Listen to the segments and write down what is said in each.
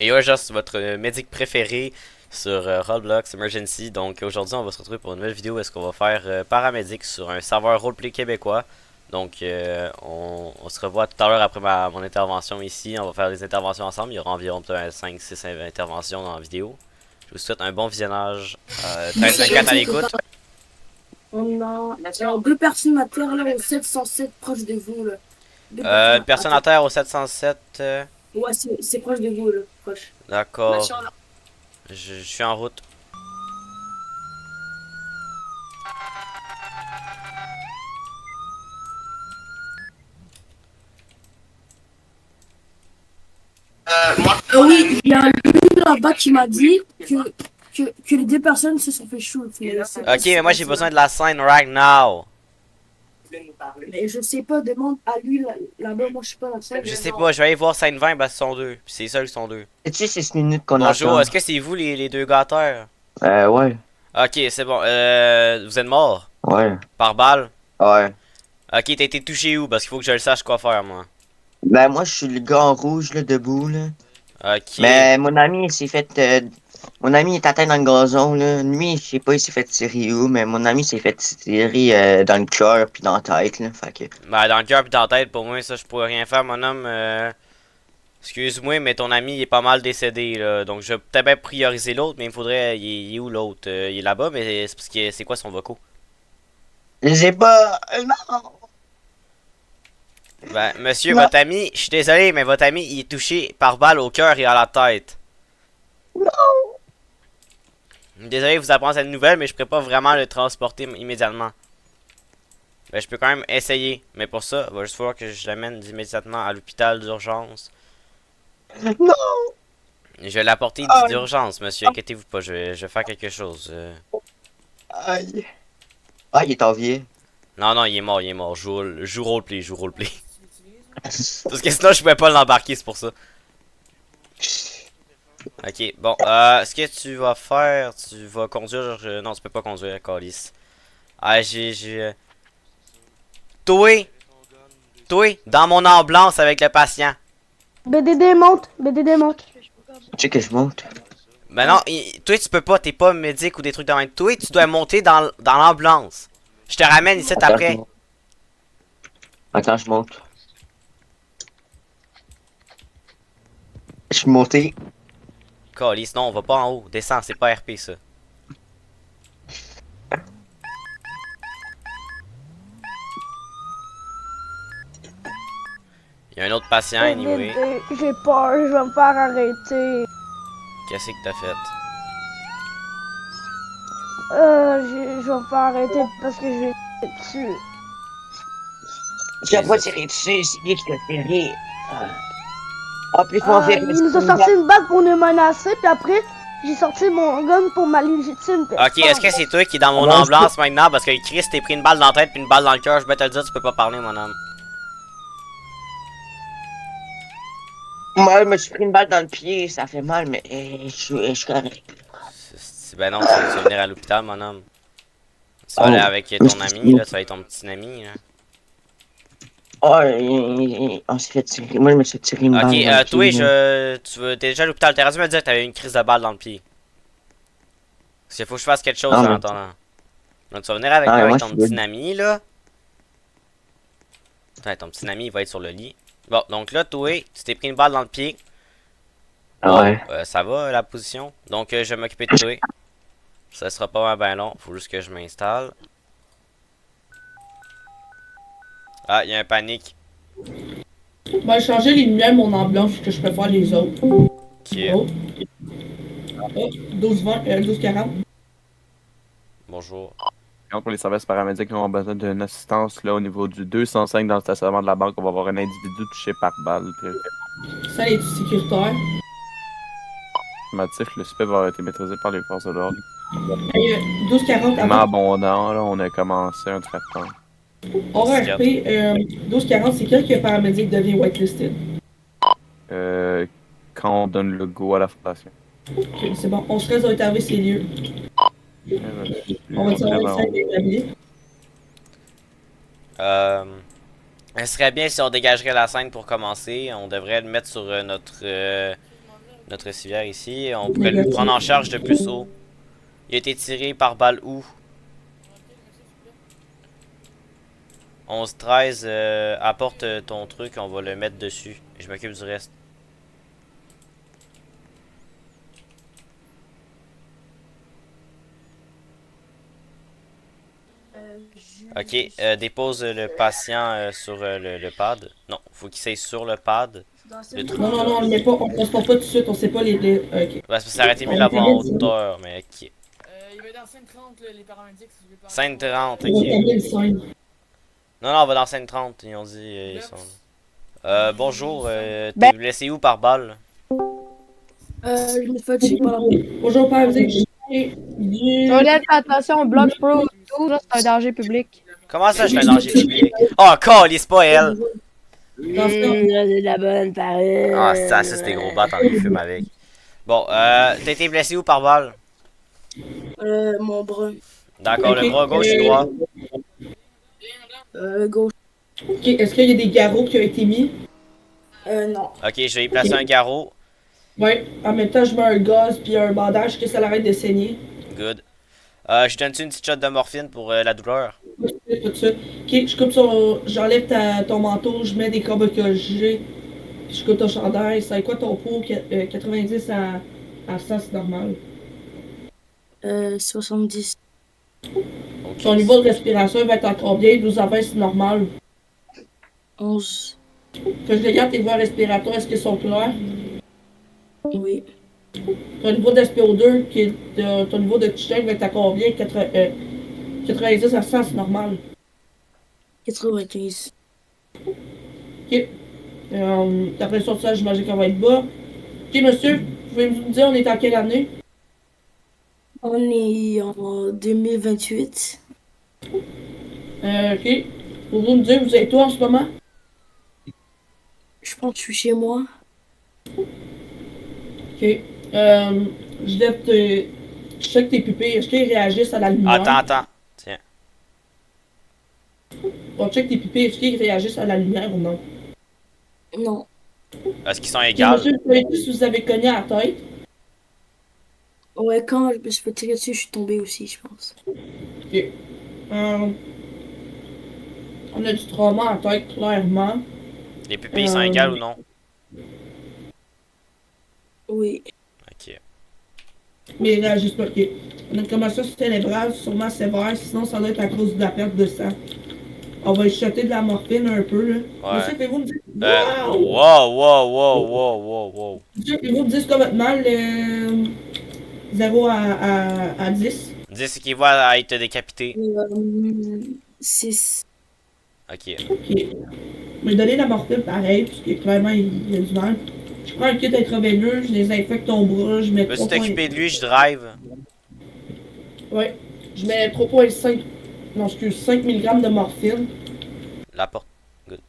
Et ouais, juste votre médic préféré sur Roblox Emergency. Donc aujourd'hui, on va se retrouver pour une nouvelle vidéo où est-ce qu'on va faire paramédic sur un serveur roleplay québécois. Donc on se revoit tout à l'heure après mon intervention ici. On va faire des interventions ensemble. Il y aura environ 5-6 interventions dans la vidéo. Je vous souhaite un bon visionnage. 13-24 à l'écoute. On a alors, deux personnes à terre là au 707 proche de vous là. Deux personnes Une à personne à terre. terre au 707. Ouais, c'est proche de vous là, proche. D'accord. Je suis en route. Ah oui, il y a lui là-bas qui m'a dit que les deux personnes se sont fait shoot. Ok, mais moi j'ai besoin de la scène right now. Mais je sais pas, demande à lui là-bas, moi je suis pas la seule. Je sais pas, je vais aller voir scène 20 parce qu'ils sont deux. Puis c'est ça qu'ils sont deux. Tu sais, 6 minutes qu'on Bonjour, attend. est-ce que c'est vous les deux gars à terre? Ouais, Ok, c'est bon. Vous êtes mort? ouais, Par balle? ouais. Ok, t'as été touché où? Parce qu'il faut que je le sache quoi faire, moi. Ben, moi, je suis le gars en rouge, là, debout, là. Ok. Mais mon ami, il s'est fait. Mon ami est atteint dans le gazon, là. Lui, je sais pas, il s'est fait tirer où, mais mon ami s'est fait tirer dans le cœur puis dans la tête, là. Fait que. Ben, dans le cœur pis dans la tête, pour moi, ça, je pourrais rien faire, mon homme. Excuse-moi, mais ton ami il est pas mal décédé, là. Donc, je vais peut-être bien prioriser l'autre, mais il me faudrait. Il est où l'autre? Il est là-bas, mais c'est parce que c'est quoi son vocaux? Je sais pas. Non! Ben, monsieur, Non! votre ami, je suis désolé, mais votre ami, il est touché par balle au cœur et à la tête. Non! Désolé de vous apprendre cette nouvelle, mais je pourrais pas vraiment le transporter immédiatement. Ben, je peux quand même essayer, mais pour ça, il va juste falloir que je l'amène immédiatement à l'hôpital d'urgence. Non! Je vais l'apporter Aïe! d'urgence, monsieur, inquiétez-vous pas, je vais faire quelque chose. Aïe! Ah, il est en vie. Non, non, il est mort, joue roleplay, joue roleplay. Parce que sinon, je pouvais pas l'embarquer, c'est pour ça. Ok, bon, ce que tu vas faire, tu vas conduire, non, tu peux pas conduire, Calis. Ah, Toi, dans mon ambulance avec le patient. BDD monte, BDD monte. Tu sais que je monte. Ben non, toi tu peux pas, t'es pas médic ou des trucs de même. Toi, tu dois monter dans l'ambulance. Je te ramène ici Attends, je après. monte. Attends, je monte. Je suis monté. Calice, non, on va pas en haut. Descends, c'est pas RP ça. Il y a un autre patient, anyway. BDD, j'ai peur, je vais me faire arrêter. Qu'est-ce que t'as fait? Je vais me faire arrêter parce que je vais dessus. J'ai pas tiré dessus, c'est lui qui t'a tiré. Ah, puis faut en faire une Il nous a sorti une bague pour nous menacer, puis après, j'ai sorti mon gun pour ma légitime Ok, est-ce que défense. c'est toi qui est dans mon Ouais, ambulance maintenant? Parce que Chris t'es pris une balle dans la tête puis une balle dans le cœur. Je vais te le dire, tu peux pas parler, mon homme. moi, je me suis pris une balle dans le pied, ça fait mal, mais je suis correct. Ben non, tu vas venir à l'hôpital, mon homme. Tu vas Oh, aller avec ton ami, là, tu vas avec ton petit ami, là. oh, on s'est fait tirer. Moi, je me suis tiré une Ok, balle dans le toi, pied. Là. t'es déjà à l'hôpital. T'as dû me dire que t'avais une crise de balle dans le pied. Parce qu'il faut que je fasse quelque chose Non, en mais, attendant. Donc, tu vas venir avec non, moi mais avec moi, je ton suis petit good. ami, là. Attends, ton petit ami, il va être sur le lit. Bon, donc là, toi, tu t'es pris une balle dans le pied. Ah Wow, ouais. ça va, la position. Donc, je vais m'occuper de toi. Ça sera pas bien long. Faut juste que je m'installe. Ah, il y a un panique. Ben, changer les lumières de mon ambulance, que je préfère les autres. Ok, Oh, oh 12-20, 12-40. bonjour. Pour les services paramédics, nous avons besoin d'une assistance là, au niveau du 205 dans le stationnement de la banque. On va avoir un individu touché par balle. Ça, les sécuritaires. Affirmatif, le suspect va avoir été maîtrisé par les forces de l'ordre. Hey, 12-40 Vraiment avant. abondant, là, on a commencé un traitement. Hors RP, 12-40, c'est quand que le paramédic devient whitelisted? Quand on donne le go à la fondation. Ok, c'est bon. On se reste réserver ces lieux. On va savoir Vraiment. ça établi. Euh, Ce serait bien si on dégagerait la scène pour commencer. On devrait le mettre sur notre notre civière ici. On pourrait le prendre en charge de plus haut. Il a été tiré par balle où? 11-13, apporte ton truc, on va le mettre dessus. Je m'occupe du reste. Ok, dépose le patient sur le pad. Non, faut qu'il s'aille sur le pad. Le truc. Non, non, non, on le met pas, on transporte pas tout de suite, on sait pas les. Ok. Ouais, parce que ça aurait été mieux de l'avoir en hauteur, mais ok. Il va être dans scène 30, les paramédics. Si vous voulez Scène 30, On va ok. tomber le scène. Non, non, on va dans scène 30, ils ont dit, ils sont là. Bonjour, t'es blessé où par balle? Je me fais tuer par la Bonjour, Père, vous êtes du. Toilette, attention, Blood Pro 12, là, c'est un danger public. Comment ça, je suis un danger public? Oh, calisse pas elle! C'est la bonne parole. Ah, ça c'était gros bat, t'en fume avec. Bon, t'as été blessé où par balle? mon bras. D'accord, le bras gauche ou droit? Gauche. Ok, est-ce qu'il y a des garrots qui ont été mis? Non. Ok, je vais y placer un garrot. Ouais, en même temps, je mets un gaz puis un bandage que ça l'arrête de saigner. Good. Je donne-tu une petite shot de morphine pour la douleur? Tout ça. Ok, je coupe j'enlève ton manteau, je mets des corbes que j'ai, puis je coupe ton chandail. C'est quoi ton pot? 90 à 100, c'est normal. 70. Ok. Ton niveau de respiration va être à combien? 12 à 20, c'est normal. 11. Que je regarde tes voies respiratoires, est-ce qu'elles sont claires? Oui. Ton niveau d'SPO2, ton niveau d'oxygène va être à combien? 90 à 100, c'est normal. 95. Ok. Ta pression de sang, j'imagine qu'elle va être bas. Ok, monsieur, vous pouvez me dire, on est en quelle année? On est en 2028. Ok. Pouvez-vous me dire, vous êtes où en ce moment? Je pense que je suis chez moi. Ok. Je lève je check tes pupilles. Est-ce qu'ils réagissent à la lumière? Attends. Tiens. On check tes pupilles. Est-ce qu'ils réagissent à la lumière ou non? Non. Est-ce qu'ils sont Ok, égales? monsieur, vous savez si vous avez cogné à la tête? Ouais, quand je me suis fait tirer dessus, je suis tombée aussi, je pense. Ok. On a du trauma à la tête, clairement. Les pupilles sont égales ou non? Oui. Ok. Mais ils réagissent pas. Ok. On a une commotion cérébrale, sûrement sévère, sinon ça doit être à cause de la perte de sang. On va échater de la morphine un peu, là. Ouais. Monsieur, pouvez-vous me dire... Wow. Monsieur, pouvez-vous me dire c'est quoi votre mal, 0 à 10? Dis ce qu'il voit à être décapité. 6. Ok. Ok. Mais donner la morphine pareil, parce que clairement, il y a du mal. Je prends un kit intraveineux, je désinfecte ton bras, je mets Veux-tu 3 t'occuper de lui, je drive. Ouais. Je mets 3,5... Non, excuse, 5 mg de morphine. La porte. Good.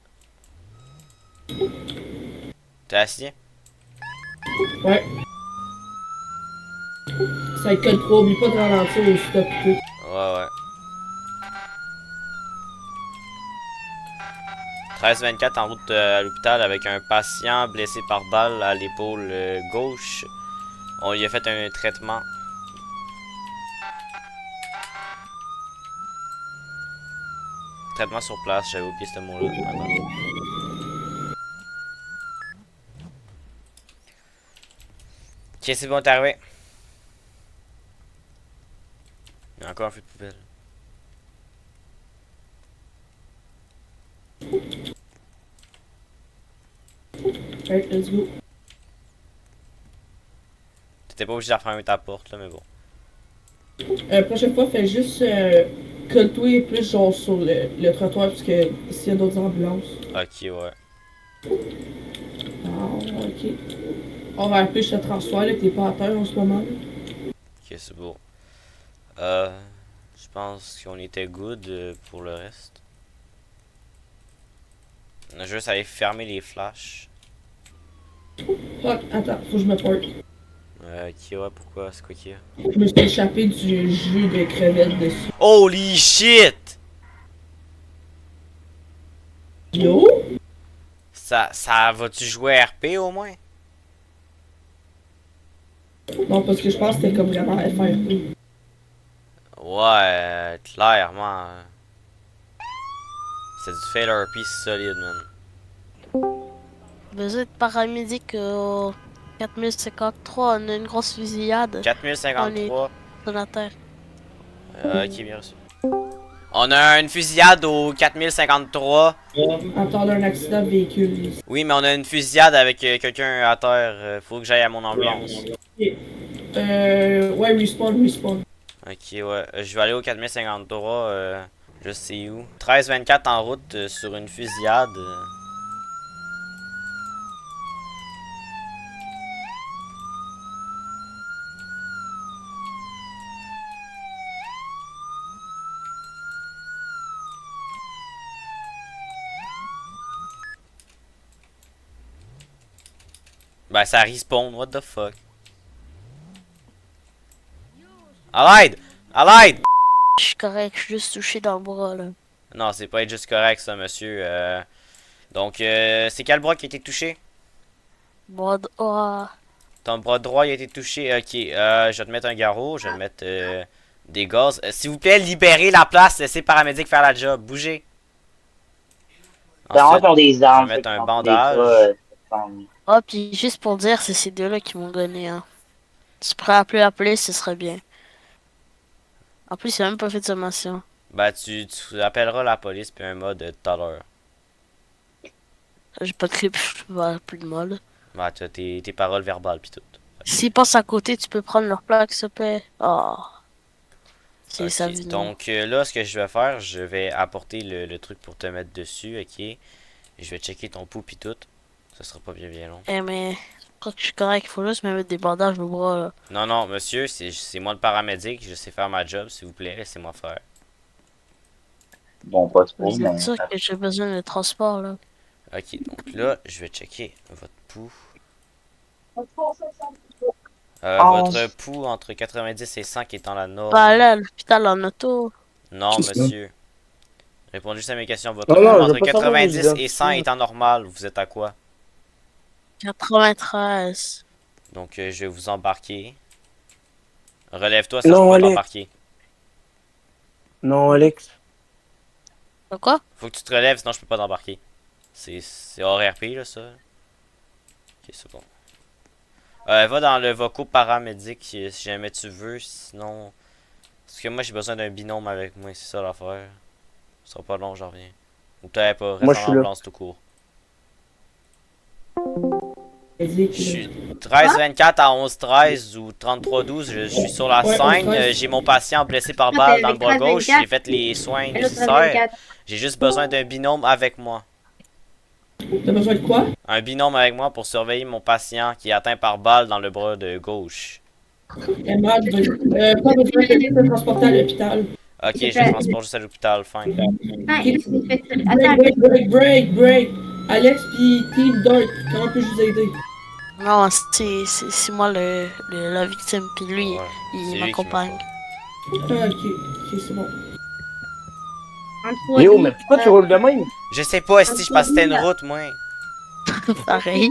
T'es assis? Ouais. Ça va être code 3, oublie pas de ralentir au stop et tout. Ouais. 13-24 en route à l'hôpital avec un patient blessé par balle à l'épaule gauche. On lui a fait un traitement. Traitement sur place, j'avais oublié ce mot-là. Ok, c'est bon, t'es arrivé. Il y a encore un feu de poubelle. Ouais, let's go. T'étais pas obligé de refermer ta porte là, mais bon. Prochaine fois, fais juste colle-toi plus genre sur le trottoir parce que s'il y a d'autres ambulances. Ok, ouais. Ah, ok. On va appeler ce transfert là, t'es pas à terre en ce moment. Là. Ok, c'est beau. Je pense qu'on était good pour le reste. On a juste à aller fermer les flashs. Fuck, attends, faut que je me porte. Ok, ouais, pourquoi? C'est quoi qu'il y a? Je me suis échappé du jus de crevettes dessus. Holy shit! Yo? Ça va-tu jouer RP au moins? Non, parce que je pense que c'était comme vraiment FRP. Ouais, clairement. C'est du failure piece solide, man. Besoin de paramédic au 4053, on a une grosse fusillade. On est 4053. sur la terre. Ok, bien reçu. On a une fusillade au 4053. Attends d'un accident de véhicule. Oui, mais on a une fusillade avec quelqu'un à terre. Faut que j'aille à mon ambulance. Ouais, respawn. Ok, ouais. Je vais aller au 4053. Je sais où. 13-24 en route sur une fusillade. Ben, ça respawn, what the fuck. À l'aide! À l'aide! Je suis correct, je suis juste touché dans le bras là. Non, c'est pas juste correct ça, monsieur. Donc, c'est quel bras qui a été touché? Bon, oh, Ton bras droit il a été touché. Ok, je vais te mettre un garrot, je vais te mettre des gaz. S'il vous plaît, libérez la place, laissez paramédic faire la job. Bougez. Ensuite, des je armes. vais mettre un bandage. oh, puis juste pour dire, c'est ces deux-là qui m'ont donné, hein. Tu pourrais appeler la police, ce serait bien. En plus, il a même pas fait de sommation. Ben, tu appelleras la police puis un mode tout à l'heure. J'ai pas de clip, je vais appeler de mode. Ben, tu as tes paroles verbales pis tout. S'ils passent à côté, tu peux prendre leur plaque, s'il te plaît. Oh. C'est Ok, ça, vie. donc là, ce que je vais faire, je vais apporter le truc pour te mettre dessus, ok. Et je vais checker ton pouls pis tout. Ça sera pas bien long. Eh, mais je crois que je suis correct, il faut juste me mettre des bandages au bras là. Non, non, monsieur, c'est moi le paramédic, je sais faire ma job, s'il vous plaît, laissez-moi faire. Bon, pas trop, Vous mais. êtes sûr que j'ai besoin de transport là? Ok, donc là, je vais checker votre pouls. Votre pouls entre 90 et 100 qui est dans la norme. Bah là, à l'hôpital en auto. Non, monsieur. Répondez juste à mes questions. Votre Non, pouls non, je entre veux pas savoir 90 vos et 100 étant normal, vous êtes à quoi? 93. Donc, je vais vous embarquer. Relève-toi, ça je Non, peux pas Alex. t'embarquer. Non, Alex. Quoi? Faut que tu te relèves, sinon je peux pas t'embarquer. C'est hors RP, là, ça. Ok, c'est bon. Va dans le voco paramédic si jamais tu veux, sinon... Parce que moi, j'ai besoin d'un binôme avec moi, c'est ça l'affaire. Ce sera pas long, j'en reviens. Ou t'avais pas, reste Moi, je en suis là. ambulance tout court. Je suis 13-24 à 11-13 ou 33-12, je suis sur la Ouais, scène. 11-13. J'ai mon patient blessé par balle dans le bras gauche. J'ai fait les soins nécessaires. J'ai juste besoin d'un binôme avec moi. T'as besoin de quoi? Un binôme avec moi pour surveiller mon patient qui est atteint par balle dans le bras de gauche. Pas besoin de te transporter à l'hôpital. Ok, je le transporte juste à l'hôpital, fin. Break. Alex pis Team Dark, comment peux-je vous aider? Non, c'est moi la victime, puis lui, Ouais, c'est lui il qui m'accompagne. Ah, ok, c'est bon. Léo, mais pourquoi tu roules de même? Je sais pas, si je passais une route, moi. Pareil.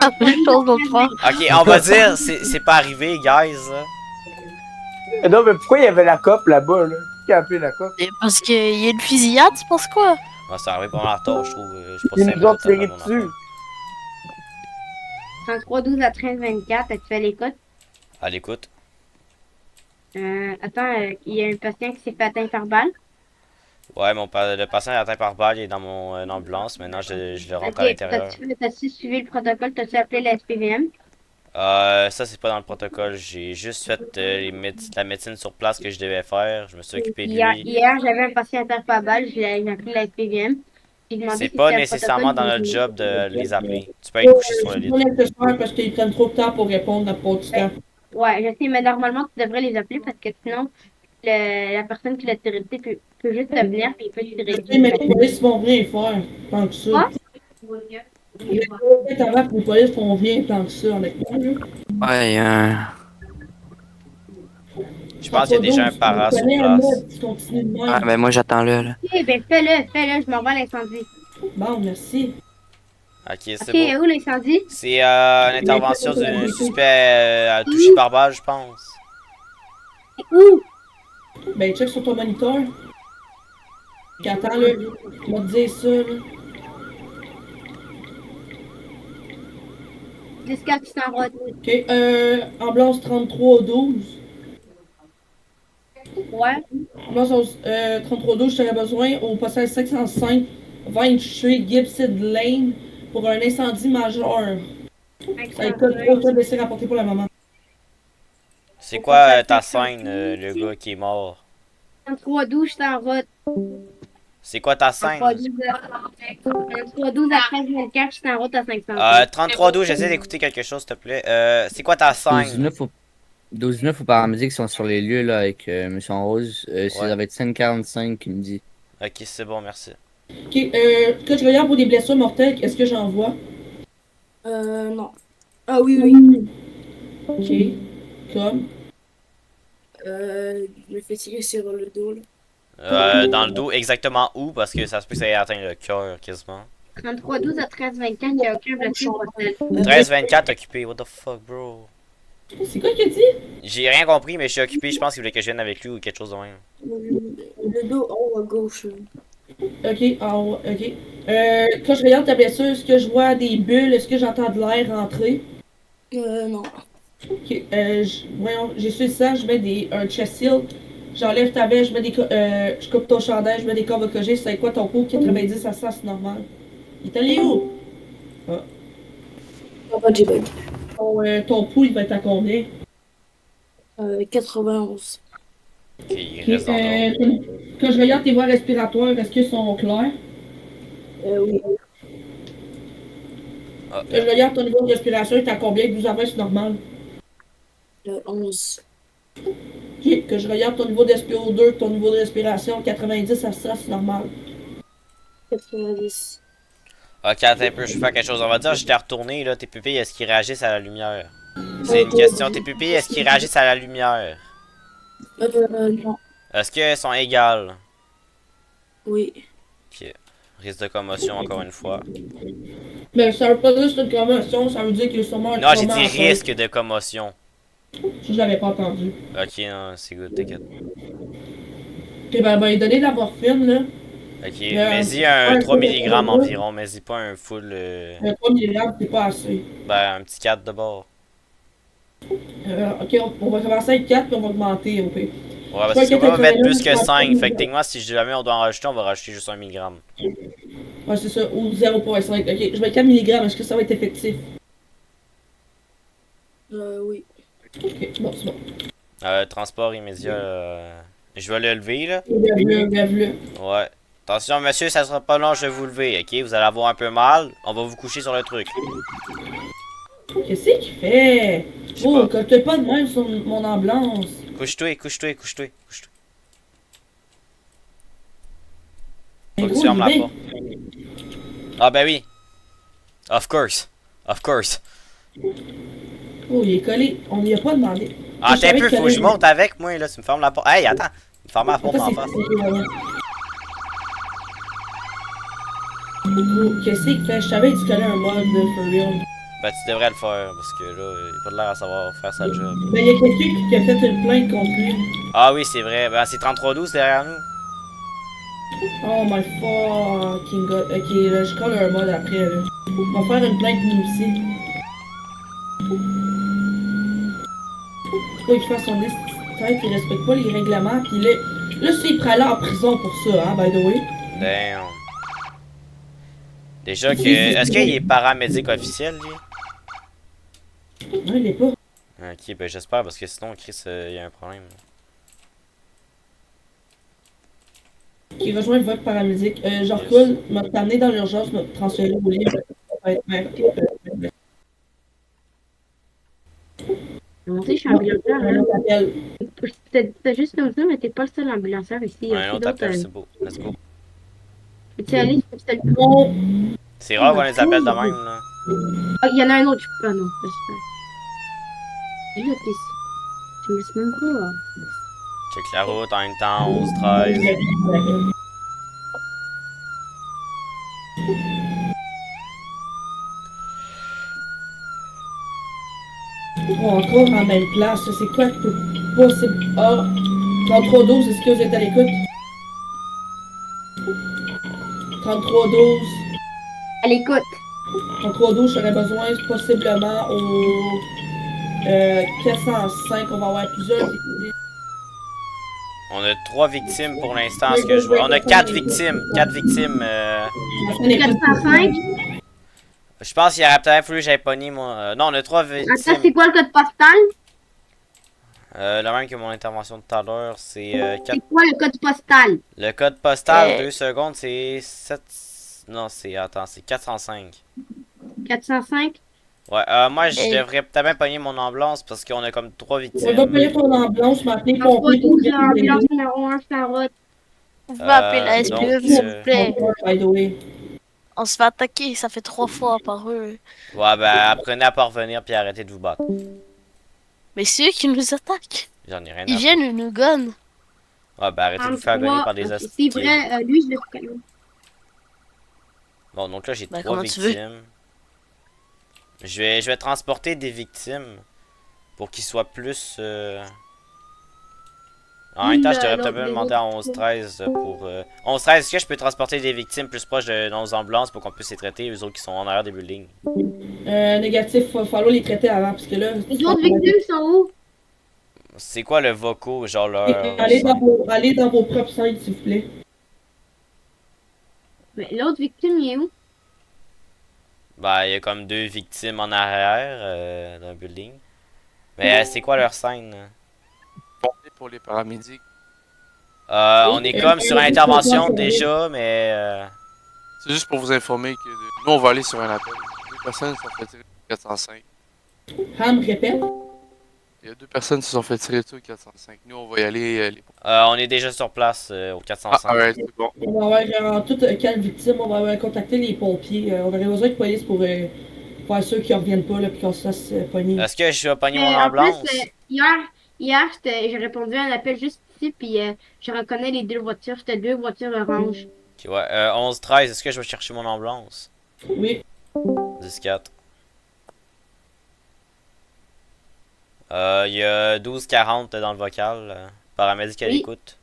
La même chose l'autre fois. Ok, on va dire, c'est pas arrivé, guys. Là. Non, mais pourquoi il y avait la COP là-bas, là? Qui a appelé la COP? Et parce qu'il y a une fusillade, tu penses quoi? Ah, c'est arrivé pas mal tard, je trouve. Je Ils pense nous ont tiré dessus. 33-12 à 13-24, tu fais l'écoute. À l'écoute. Attends, il y a un patient qui s'est fait atteindre par balle. Ouais, le patient est atteint par balle, il est dans mon ambulance. Maintenant, je le rentre à l'intérieur. T'as-tu suivi le protocole? T'as-tu appelé la SPVM? Ça, c'est pas dans le protocole. J'ai juste fait la médecine sur place que je devais faire. Je me suis occupé de lui. Hier, j'avais un patient atteint par balle, j'ai appelé la SPVM. C'est pas nécessairement dans notre job de les appeler. Tu peux être couché sur le lit. C'est pas nécessaire parce qu'ils prennent trop de temps pour répondre à pas du temps. Ouais, je sais, mais normalement, tu devrais les appeler parce que sinon, la personne qui l'a tiré dessus peut juste te venir et il peut tirer Je sais, mais les polices vont rien faire tant que ça. Peut-être avant que les polices font rien tant que ça, honnêtement. Ouais, Je pense qu'il y a déjà un para sur place. Ah, ben moi j'attends là. Ok, ben fais-le, je m'en vais à l'incendie. Bon, merci. Ok, c'est Ok, bon. où l'incendie? C'est une intervention d'un suspect touché par balle, je pense. Où? Ben, check sur ton moniteur. Puis attends, là. Je vais te dire ça, là. 10-4 qui s'en va. Ok, ambulance 3312. Ouais. Ambulance 3312, je t'aurais besoin au passage 505 20 Street, Gibson Lane pour un incendie majeur. Ça écoute 3 cas blessés rapportés pour le moment. C'est quoi ta scène, le gars qui est mort? 33-12, je t'en va. C'est quoi ta scène? 33-12 à 13-24, je suis en route à 500. 33-12, j'essaie d'écouter quelque chose, s'il te plaît. C'est quoi ta scène? 12-9 aux paramédics sont sur les lieux là avec Monsieur en Rose. Ça va être 5:45 qui me dit. Ok, c'est bon, merci. Ok, que je regarde pour des blessures mortelles, est-ce que j'en vois? Non. Ah oui, oui. Ok, comme. Je me fais tirer sur le dos, là. Dans le dos, exactement où? Parce que ça se peut que ça ait atteint le cœur, quasiment. 33-12 à 13-24, il n'y a aucun blessé mortel. 13-24 occupé, what the fuck, bro? C'est quoi qu'il a dit? J'ai rien compris, mais je suis occupé, je pense qu'il voulait que je vienne avec lui ou quelque chose de même. Le dos en haut à gauche. Ok, ok. Quand je regarde ta blessure, est-ce que je vois des bulles? Est-ce que j'entends de l'air rentrer? Non. Ok, voyons, j'ai su ça, je mets un chest seal. J'enlève ta veste, je coupe ton chandail, je mets des cordes cogées. C'est quoi ton pouls? 90 à 100, c'est normal. Il est allé où? Ah. Pas de bug. Ton pouls, il va être à combien? 91. Ok, il reste dans le Quand je regarde tes voies respiratoires, est-ce qu'elles sont claires? Oui. Ah, Quand je regarde ton niveau de respiration, il est à combien? 12 à 20, c'est normal. 11. Ok, que je regarde ton niveau d'SPO2, ton niveau de respiration, 90 à 100, c'est normal. 90. Ok, attends un peu, je vais faire quelque chose. On va dire, je t'ai retourné, là, tes pupilles, est-ce qu'ils réagissent à la lumière? C'est une question. Tes pupilles, est-ce qu'ils réagissent à la lumière? Non. Est-ce qu'elles sont égales? Oui. Ok. Risque de commotion, encore une fois. Mais ça veut pas dire que c'est une commotion, ça veut dire qu'il y a sûrement un Non, j'ai trauma dit à faire. risque de commotion. Ça, je l'avais pas entendu. Ok, non, c'est good, t'inquiète. Ok, ben, il donnait de la morphine, là. Ok, mets-y un 3 mg environ, mets-y pas un full. Le 3 mg, c'est pas assez. Ben, un petit 4 de bord. Ok, on va commencer avec 4 puis on va augmenter, au pire. Ouais, parce que c'est pas mettre plus que 5. Fait que techniquement, si jamais on doit en rajouter, on va rajouter juste 1 mg. Ouais, c'est ça, ou 0,5. Ok, je mets 4 mg, est-ce que ça va être effectif? Oui. Ok, bon, c'est bon. Transport immédiat. Je vais le lever, là. Lève-le. Ouais. Attention, monsieur, ça sera pas long, je vais vous lever, ok? Vous allez avoir un peu mal. On va vous coucher sur le truc. Qu'est-ce qu'il fait? Oh, que t'as pas de même sur mon ambulance. Couche-toi, couche-toi, couche-toi, couche-toi. Mais Faut que gros, tu fermes il la est porte. Ah ben oui. Of course. Of course. Oh, il est collé. On lui a pas demandé. Ah, t'es un peu, faut que je monte. monte avec moi, là. Tu me fermes la porte. Hey, attends. Tu me fermes la porte en face. Qu'est-ce qu'il fait? Je savais que tu connais un mode de for real. Ben, tu devrais le faire, parce que là, il a pas de l'air à savoir faire sa job. Ben, il y a quelqu'un qui a fait une plainte contre lui. Ah oui, c'est vrai. Ben, c'est 3312 derrière nous. Oh my fucking god. Ok, là, je colle un mode après, là. On va faire une plainte nous aussi. Pourquoi il fait son liste? Peut-être qu'il respecte pas les règlements, pis là, c'est il pourrait aller en prison pour ça, hein, by the way. Damn. Déjà que. Est-ce qu'il est paramédic officiel, lui? Non, il est pas. Ok, ben j'espère, parce que sinon, Chris, il y a un problème. Qui rejoint le vote paramédic. Je recoule, m'a amené dans l'urgence, m'a transféré au lit. Tu sais, je suis ambulancière, Un hein. autre appel. T'as juste comme ça, mais t'es pas le seul ambulancière ici. Il y a Un aussi autre d'autres. appel, c'est beau. Let's go. Peux-tu aller? Bon. C'est rare qu'on les appelle de même, là. Ah, il y en a un autre. Ah non, c'est super. Et là, tu me laisses même pas. Check la route en même temps, 11, 13. Encore en même place, c'est quoi que possible? Ah, 3312, est-ce que vous êtes à l'écoute? 3312. À l'écoute. 3312, j'aurais besoin possiblement au 405. On va avoir plusieurs victimes. On a 3 victimes pour l'instant, ce que je vois. On a 4 victimes. 4 victimes. Personne n'écoute. 405. Je pense qu'il aurait peut-être fallu que j'aille pogner mon. Non, on a 3 Attends, victimes. c'est quoi le code postal? Le même que mon intervention de tout à l'heure, c'est 4. C'est quoi le code postal? Le code postal, 2 secondes, c'est 7. Non, c'est. Attends, c'est 405. 405? Ouais, moi je devrais peut-être même pogner mon ambulance parce qu'on a comme 3 On va victimes. payer ton ambulance, m'appeler Pas pompier pour 12, ambulance numéro 1, c'est en route. Vous pouvez appeler la SPE, donc, s'il vous plaît. by the way. On se fait attaquer, ça fait 3 fois par eux. Ouais, ben apprenez à pas revenir puis arrêtez de vous battre. Mais c'est eux qui nous attaquent. J'en ai rien à Ils faire. viennent, ils nous gonnent. Ouais, ben arrêtez de vous faire gonner par des C'est hostiles. vrai, lui, je l'ai fait. Bon, donc là j'ai Ben, 3 comment tu veux? victimes. Je vais transporter des victimes pour qu'ils soient plus. En même temps, je devrais peut-être demander à 11-13 pour. 11-13, est-ce que je peux transporter des victimes plus proches de nos ambulances pour qu'on puisse les traiter, eux autres qui sont en arrière des buildings? Négatif, il va falloir les traiter avant, parce que là... Les autres victimes sont où? C'est quoi le vocaux, genre leur. Allez dans vos propres sites, s'il vous plaît. Mais l'autre victime, il est où? Ben, il y a comme 2 victimes en arrière d'un building. Mais c'est quoi leur scène? Pour les paramédics. On est comme sur une intervention déjà, mais. C'est juste pour vous informer que nous, on va aller sur un appel. 2 personnes se sont fait tirer au 405. Ham, répète. Il y a 2 personnes qui se sont fait tirer dessus au 405. Nous, on va y aller. On est déjà sur place au 405. Ah, ouais, c'est bon. On va avoir en toutes 4 victimes, on va contacter les pompiers. On aurait besoin de police pour faire ceux qui reviennent pas, là, puis qu'on se fasse pogner. Est-ce que je vais pogner mon En ambulance? plus, hier j'ai répondu à un appel juste ici, puis je reconnais les 2 voitures. C'était 2 voitures oranges. Ok, ouais. 11-13, est-ce que je vais chercher mon ambulance? Oui. 10-4. Il y a 12-40 dans le vocal. Paramédic à Oui. l'écoute.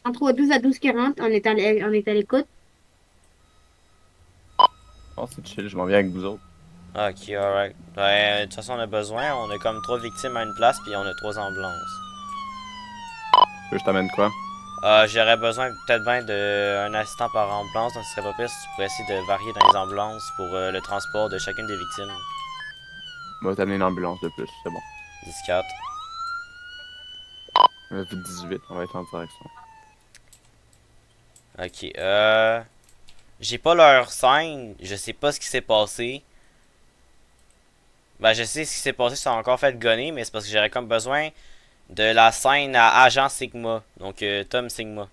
Entre 12 à 12h40, on est à l'écoute. Oh, c'est chill, je m'en viens avec vous autres. Ok, alright. De toute façon, on a besoin. On a comme 3 victimes à une place, puis on a 3 ambulances. Tu veux que je t'amène quoi? J'aurais besoin peut-être bien d'un assistant par ambulance, donc ce serait pas pire si tu pourrais essayer de varier dans les ambulances pour le transport de chacune des victimes. On va t'amener une ambulance de plus, c'est bon. 10-4. 18, on va être en direction. Ok, j'ai pas leur scène, je sais pas ce qui s'est passé. Ben, je sais ce qui s'est passé, ça a encore fait gonner, mais c'est parce que j'aurais comme besoin de la scène à Agent Sigma, donc Tom Sigma.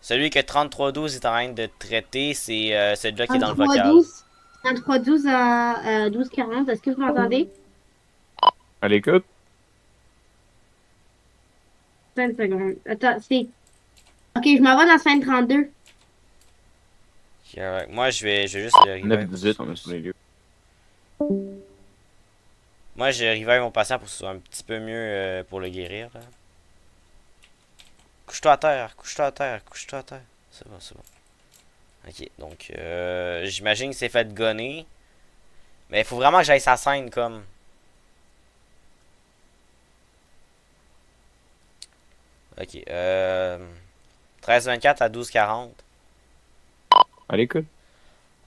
Celui que 3312 est en train de traiter, c'est celui-là qui est dans le vocal. 3312 à 12h40, est-ce que vous m'entendez? À l'écoute? 5 secondes. Attends, c'est... Ok, je m'en vais dans scène 32. Ok, alright. Moi, je vais juste le revive. 9-18, on est sur les lieux. Moi, je revive mon patient pour que ce soit un petit peu mieux pour le guérir. Là. Couche-toi à terre, couche-toi à terre, couche-toi à terre. C'est bon, c'est bon. Ok, donc j'imagine que c'est fait gonner. Mais il faut vraiment que j'aille sa scène comme. Ok, 13-24 à 12-40. À l'écoute?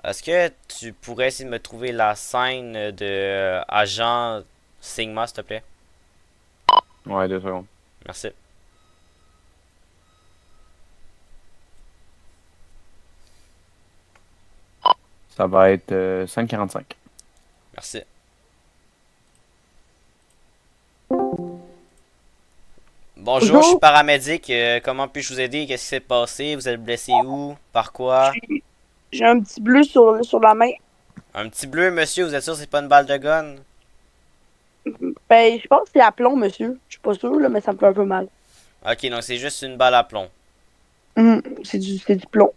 Est-ce que tu pourrais essayer de me trouver la scène de Agent Sigma, s'il te plaît? Ouais, 2 secondes. Merci. Ça va être 5:45. Merci. Bonjour, je suis paramédic. Comment puis-je vous aider? Qu'est-ce qui s'est passé? Vous êtes blessé où? Par quoi? J'ai un petit bleu sur la main. Un petit bleu, monsieur, vous êtes sûr que c'est pas une balle de gun? Ben, je pense que c'est à plomb, monsieur. Je suis pas sûr, là, mais ça me fait un peu mal. Ok, donc c'est juste une balle à plomb. C'est du plomb.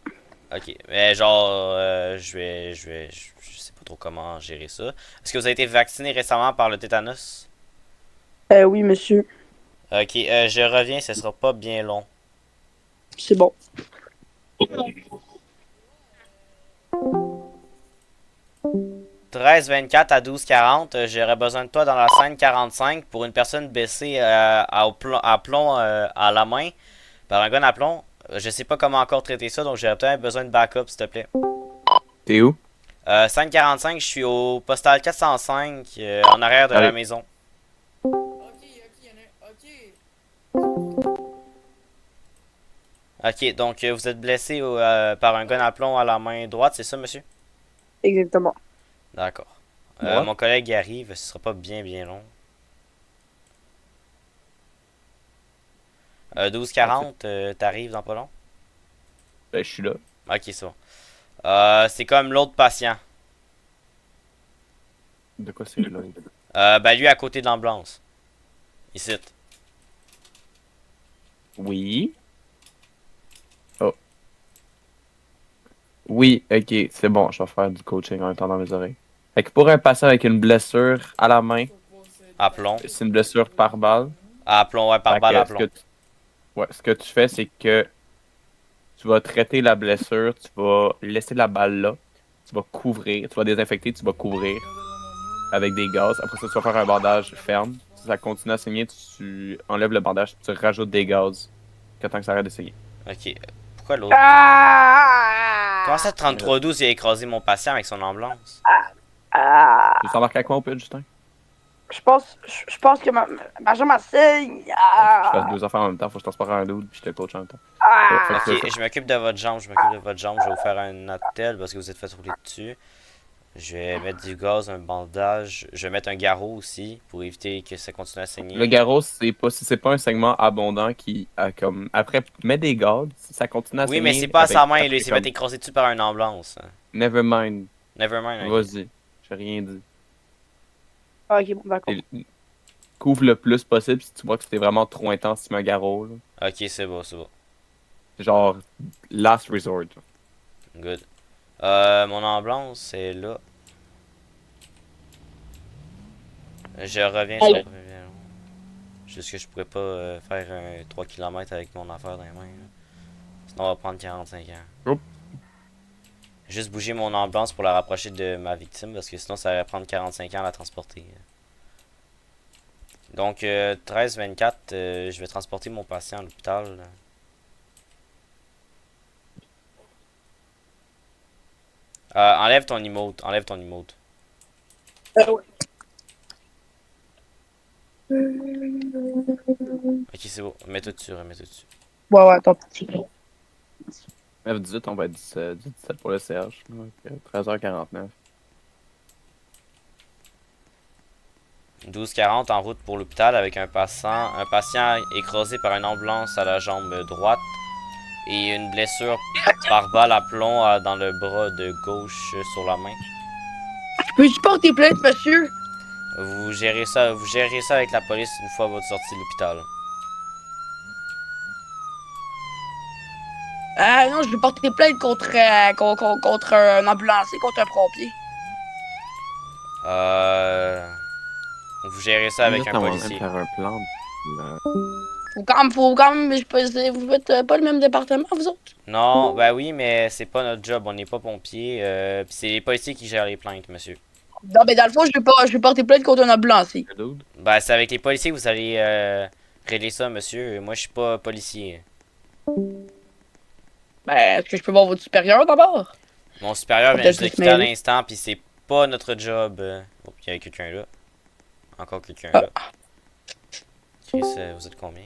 Ok, mais genre, je sais pas trop comment gérer ça. Est-ce que vous avez été vacciné récemment par le tétanos? Oui, monsieur. Ok, je reviens, ce sera pas bien long. C'est bon. 13-24 à 12-40, j'aurais besoin de toi dans la scène 45 pour une personne blessée à plomb à la main par un gun à plomb. Je sais pas comment encore traiter ça, donc j'aurais peut-être besoin de backup, s'il te plaît. T'es où? Scène 45, je suis au postal 405 en arrière de la Allez. maison. Ok, donc vous êtes blessé par un gun à plomb à la main droite, c'est ça, monsieur? Exactement. D'accord. Ouais. Mon collègue arrive, ce sera pas bien long. 12-40, t'arrives dans pas long? Ben, je suis là. Ok, c'est bon. C'est comme l'autre patient. De quoi c'est là? Ben lui à côté de l'ambulance. Ici. Oui. Oh. Oui, ok, c'est bon, je vais faire du coaching en même temps dans mes oreilles. Fait que pour un patient avec une blessure à la main, À plomb. c'est une blessure par balle. À plomb, ouais, par Fait balle que à ce plomb. ouais, ce que tu fais, c'est que tu vas traiter la blessure, tu vas laisser la balle là, tu vas couvrir, tu vas désinfecter, tu vas couvrir avec des gaz. Après ça, tu vas faire un bandage ferme. Si ça continue à saigner, tu enlèves le bandage, tu rajoutes des gaz. Jusqu'à temps que ça arrête de saigner. Ok. Pourquoi l'autre? Ah! Comment ça, 3312, il a écrasé mon patient avec son ambulance? Ah! Tu t'embarques avec moi au pire, Justin? Je pense que ma jambe elle saigne. Je Ah! fais deux affaires en même temps, faut que je transporte un dude puis je te coach en même temps. Ah! Fait que tu Ok, fais ça. je m'occupe de votre jambe, je m'occupe de votre jambe. Je vais vous faire un attel parce que vous êtes fait rouler dessus. Je vais mettre du gaz, un bandage. Je vais mettre un garrot aussi pour éviter que ça continue à saigner. Le garrot, c'est pas, si c'est pas un segment abondant qui a comme. Après, mets des gaz, si ça continue à Oui, saigner. mais c'est pas à sa main, après, lui. Il s'est comme, fait écraser dessus par une ambulance. Never mind. Nevermind. Ok. Vas-y. J'ai rien dit. Ok, bon, d'accord. Couvre le plus possible si tu vois que c'était vraiment trop intense, tu mets un garrot. Là. Ok, c'est bon, c'est bon. Genre, last resort. Good. Mon ambulance, c'est là. Je reviens, ça Allez. revient. Juste que je pourrais pas faire un 3 km avec mon affaire dans les mains. Là. Sinon, on va prendre 45 ans. Oups. Juste bouger mon ambulance pour la rapprocher de ma victime parce que sinon, ça va prendre 45 ans à la transporter. Donc, 13-24, je vais transporter mon patient à l'hôpital. Enlève ton emote, enlève ton emote. Ouais. Ok, c'est bon, mets-toi dessus, remets-toi dessus. Ouais, attends. F18, on va être 17 pour le CH. Donc, 13h49. 12-40 en route pour l'hôpital avec un patient écrasé par une ambulance à la jambe droite et une blessure par balle à plomb dans le bras de gauche sur la main. Peux-tu porter plainte, monsieur? Vous gérez ça avec la police une fois votre sortie de l'hôpital. Ah non, je vais porter plainte contre un ambulancier, contre un pompier. Vous gérez ça avec un policier. Faire un plan. Faut quand même, vous faites pas le même département, vous autres? Non, ben oui, mais c'est pas notre job, on n'est pas pompiers. Pis c'est les policiers qui gèrent les plaintes, monsieur. Non, mais dans le fond, je vais porter plainte contre un ambulancier. Ben c'est avec les policiers que vous allez régler ça, monsieur. Moi, je suis pas policier. Ben, est-ce que je peux voir votre supérieur d'abord? Mon supérieur vient Peut-être juste de plus quitter à mêlé. l'instant, puis c'est pas notre job. Oh, il y a quelqu'un là. Encore quelqu'un là. Chris, vous êtes combien?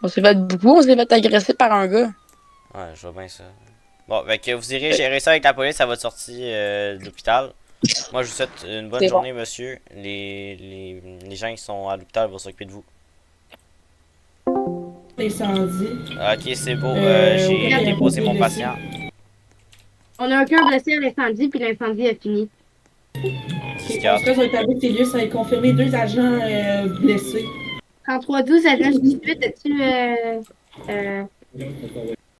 On s'est fait beaucoup, on s'est fait agresser par un gars. Ouais, je vois bien ça. Bon, fait que vous irez gérer ça avec la police à votre sortie de l'hôpital. Moi, je vous souhaite une bonne C'est journée, monsieur. Les gens qui sont à l'hôpital vont s'occuper de vous. L'incendie. Ok, c'est beau. Auquel J'ai il y a déposé beaucoup mon de patient. On a aucun blessé à l'incendie, puis l'incendie a fini. En tout cas, ont établi tes lieux, ça a confirmé 2 agents blessés. 3312 agent 18, as-tu